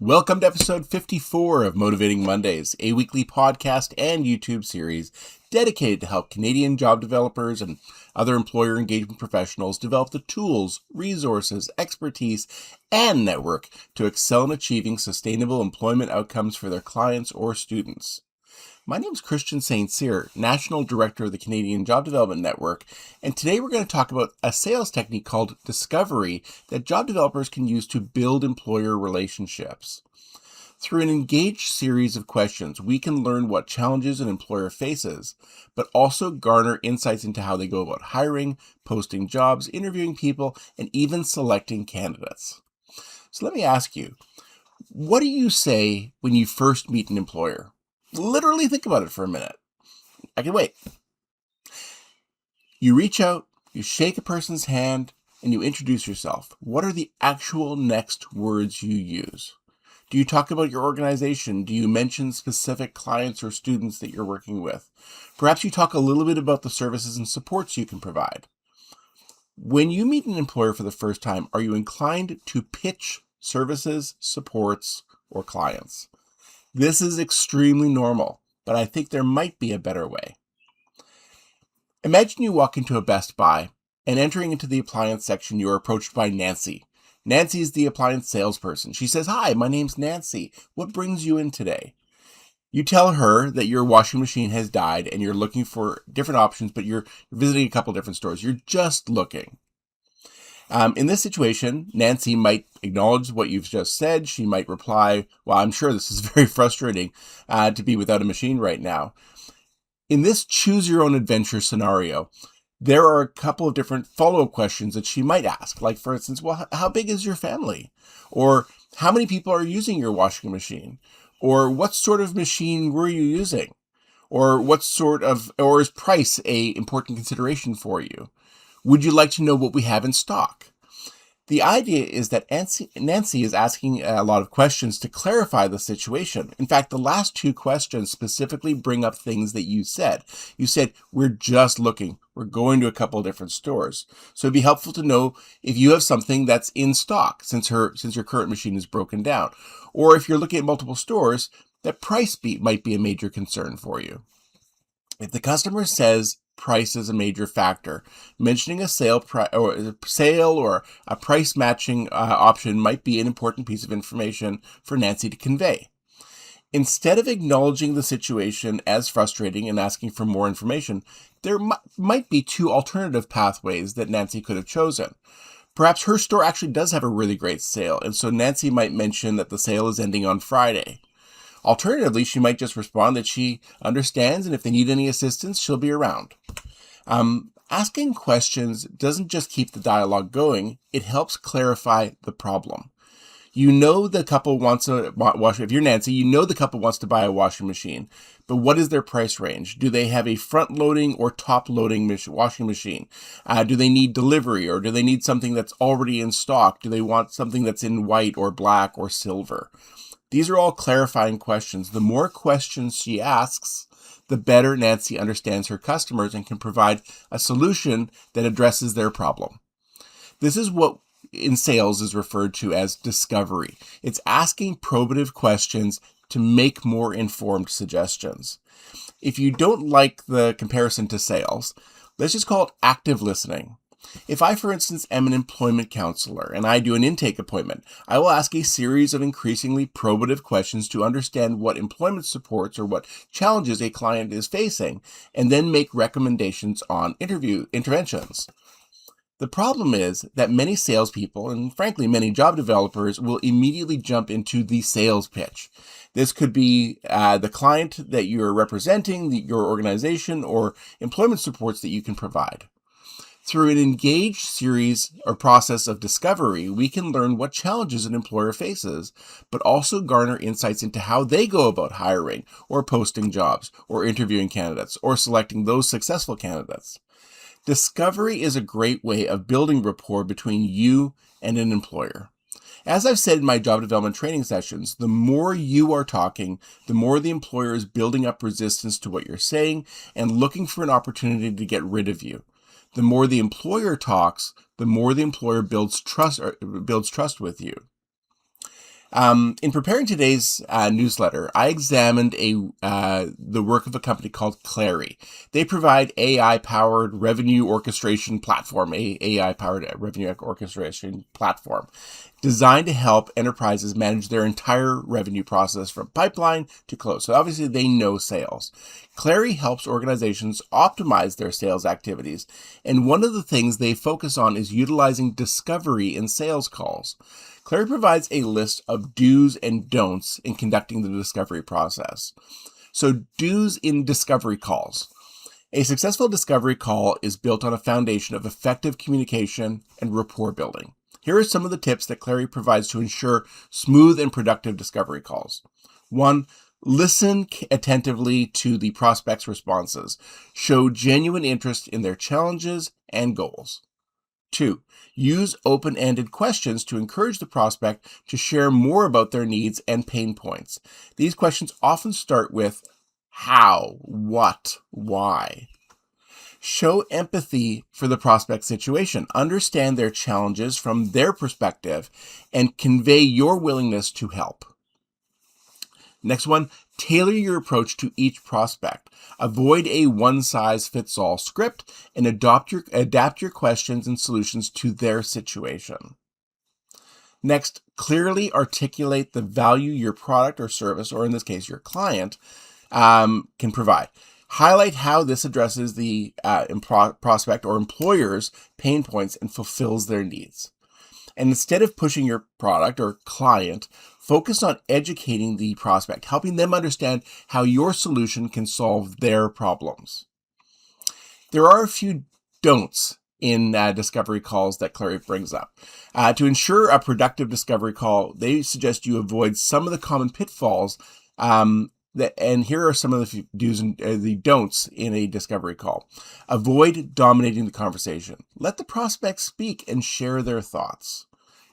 Welcome to episode 54 of Motivating Mondays, a weekly podcast and YouTube series dedicated to help Canadian job developers and other employer engagement professionals develop the tools, resources, expertise, and network to excel in achieving sustainable employment outcomes for their clients or students. My name is Christian St. Cyr, National Director of the Canadian Job Development Network, and today we're going to talk about a sales technique called discovery that job developers can use to build employer relationships. Through an engaged series of questions, we can learn what challenges an employer faces, but also garner insights into how they go about hiring, posting jobs, interviewing people, and even selecting candidates. So let me ask you, what do you say when you first meet an employer? Literally think about it for a minute. I can wait. You reach out, you shake a person's hand, and you introduce yourself. What are the actual next words you use? Do you talk about your organization? Do you mention specific clients or students that you're working with? Perhaps you talk a little bit about the services and supports you can provide. When you meet an employer for the first time, are you inclined to pitch services, supports, or clients? This is extremely normal, but I think there might be a better way. Imagine you walk into a Best Buy, and entering into the appliance section, you are approached by Nancy. Nancy is the appliance salesperson. She says, "Hi, my name's Nancy. What brings you in today?" You tell her that your washing machine has died and you're looking for different options, but you're visiting a couple different stores. You're just looking. In this situation, Nancy might acknowledge what you've just said. She might reply, "Well, I'm sure this is very frustrating to be without a machine right now." In this choose your own adventure scenario, there are a couple of different follow-up questions that she might ask. Like, for instance, well, how big is your family? Or how many people are using your washing machine? Or what sort of machine were you using? Or or is price a important consideration for you? Would you like to know what we have in stock? The idea is that Nancy is asking a lot of questions to clarify the situation. In fact, the last two questions specifically bring up things that you said. You said, "We're just looking. We're going to a couple of different stores." So it'd be helpful to know if you have something that's in stock since your current machine is broken down. Or if you're looking at multiple stores, that might be a major concern for you. If the customer says price is a major factor, mentioning a sale or a price matching option might be an important piece of information for Nancy to convey. Instead of acknowledging the situation as frustrating and asking for more information, there might be two alternative pathways that Nancy could have chosen. Perhaps her store actually does have a really great sale, and so Nancy might mention that the sale is ending on Friday. Alternatively, she might just respond that she understands, and if they need any assistance, she'll be around. Asking questions doesn't just keep the dialogue going, it helps clarify the problem. You know the couple wants a washing. If you're Nancy, you know the couple wants to buy a washing machine, but what is their price range? Do they have a front-loading or top-loading washing machine? Do they need delivery, or do they need something that's already in stock? Do they want something that's in white or black or silver? These are all clarifying questions. The more questions she asks, the better Nancy understands her customers and can provide a solution that addresses their problem. This is what in sales is referred to as discovery. It's asking probative questions to make more informed suggestions. If you don't like the comparison to sales, let's just call it active listening. If I, for instance, am an employment counselor and I do an intake appointment, I will ask a series of increasingly probative questions to understand what employment supports or what challenges a client is facing, and then make recommendations on interventions. The problem is that many salespeople, and frankly many job developers, will immediately jump into the sales pitch. This could be the client that you're representing, your organization, or employment supports that you can provide. Through an engaged series or process of discovery, we can learn what challenges an employer faces, but also garner insights into how they go about hiring or posting jobs or interviewing candidates or selecting those successful candidates. Discovery is a great way of building rapport between you and an employer. As I've said in my job development training sessions, the more you are talking, the more the employer is building up resistance to what you're saying and looking for an opportunity to get rid of you. The more the employer talks, the more the employer builds trust with you. In preparing today's newsletter, I examined the work of a company called Clary. They provide AI-powered revenue orchestration platform, designed to help enterprises manage their entire revenue process from pipeline to close. So obviously they know sales. Clary helps organizations optimize their sales activities, and one of the things they focus on is utilizing discovery in sales calls. Clary provides a list of do's and don'ts in conducting the discovery process. So, do's in discovery calls. A successful discovery call is built on a foundation of effective communication and rapport building. Here are some of the tips that Clary provides to ensure smooth and productive discovery calls. 1. Listen attentively to the prospect's responses. Show genuine interest in their challenges and goals. 2. Use open-ended questions to encourage the prospect to share more about their needs and pain points. These questions often start with how, what, why. Show empathy for the prospect's situation. Understand their challenges from their perspective and convey your willingness to help. Next one, tailor your approach to each prospect. Avoid a one-size-fits-all script and adapt your questions and solutions to their situation. Next, clearly articulate the value your product or service, or in this case, your client, can provide. Highlight how this addresses the prospect or employer's pain points and fulfills their needs. And instead of pushing your product or client, focus on educating the prospect, helping them understand how your solution can solve their problems. There are a few don'ts in discovery calls that Clary brings up. To ensure a productive discovery call, they suggest you avoid some of the common pitfalls. And here are some of the do's and the don'ts in a discovery call. Avoid dominating the conversation. Let the prospect speak and share their thoughts.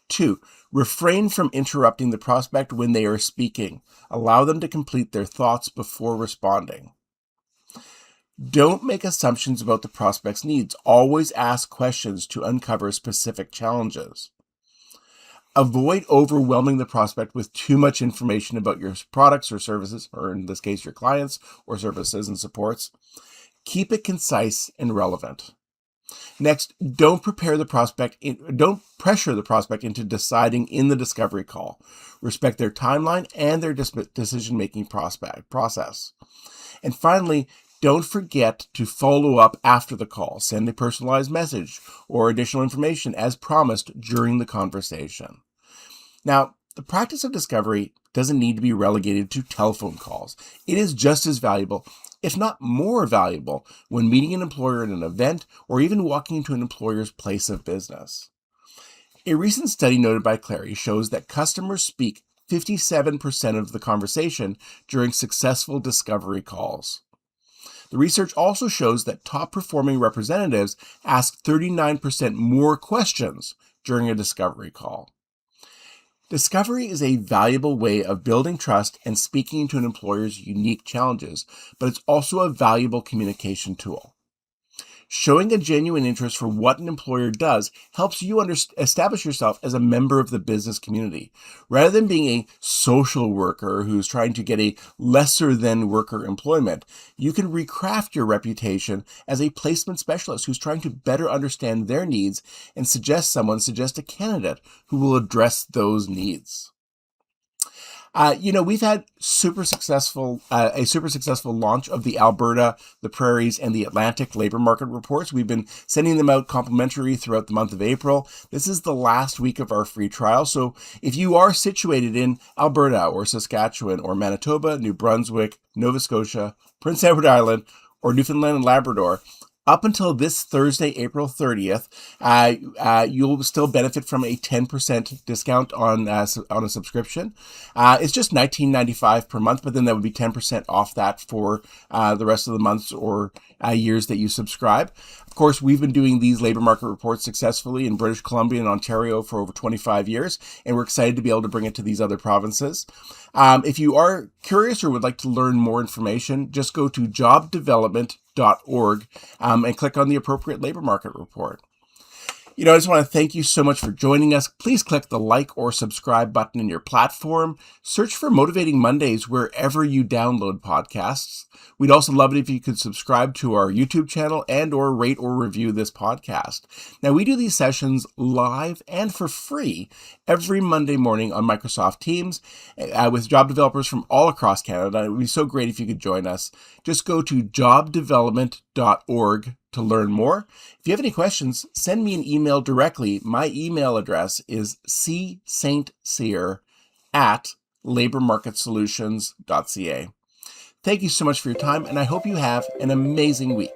2. Refrain from interrupting the prospect when they are speaking. Allow them to complete their thoughts before responding. Don't make assumptions about the prospect's needs. Always ask questions to uncover specific challenges. Avoid overwhelming the prospect with too much information about your products or services, or in this case, your clients or services and supports. Keep it concise and relevant. Next, don't pressure the prospect into deciding in the discovery call. Respect their timeline and their decision-making process. And finally, don't forget to follow up after the call. Send a personalized message or additional information as promised during the conversation. Now, the practice of discovery doesn't need to be relegated to telephone calls. It is just as valuable, if not more valuable, when meeting an employer at an event or even walking into an employer's place of business. A recent study noted by Clary shows that customers speak 57% of the conversation during successful discovery calls. The research also shows that top-performing representatives ask 39% more questions during a discovery call. Discovery is a valuable way of building trust and speaking to an employer's unique challenges, but it's also a valuable communication tool. Showing a genuine interest for what an employer does helps you establish yourself as a member of the business community. Rather than being a social worker who's trying to get a lesser than worker employment, you can recraft your reputation as a placement specialist who's trying to better understand their needs and suggest a candidate who will address those needs. We've had a super successful launch of the Alberta, the Prairies, and the Atlantic labor market reports. We've been sending them out complimentary throughout the month of April. This is the last week of our free trial. So if you are situated in Alberta or Saskatchewan or Manitoba, New Brunswick, Nova Scotia, Prince Edward Island, or Newfoundland and Labrador, up until this Thursday, April 30th, you'll still benefit from a 10% discount on a subscription. It's just $19.95 per month, but then that would be 10% off that for the rest of the months or years that you subscribe. Of course, we've been doing these labor market reports successfully in British Columbia and Ontario for over 25 years, and we're excited to be able to bring it to these other provinces. If you are curious or would like to learn more information, just go to jobdevelopment.org and click on the appropriate labor market report. I just want to thank you so much for joining us. Please click the like or subscribe button in your platform. Search for Motivating Mondays wherever you download podcasts. We'd also love it if you could subscribe to our YouTube channel and or rate or review this podcast. Now, we do these sessions live and for free every Monday morning on Microsoft Teams with job developers from all across Canada. It would be so great if you could join us. Just go to jobdevelopment.org to learn more. If you have any questions, send me an email directly. My email address is cstcyr@labormarketsolutions.ca. Thank you so much for your time, and I hope you have an amazing week.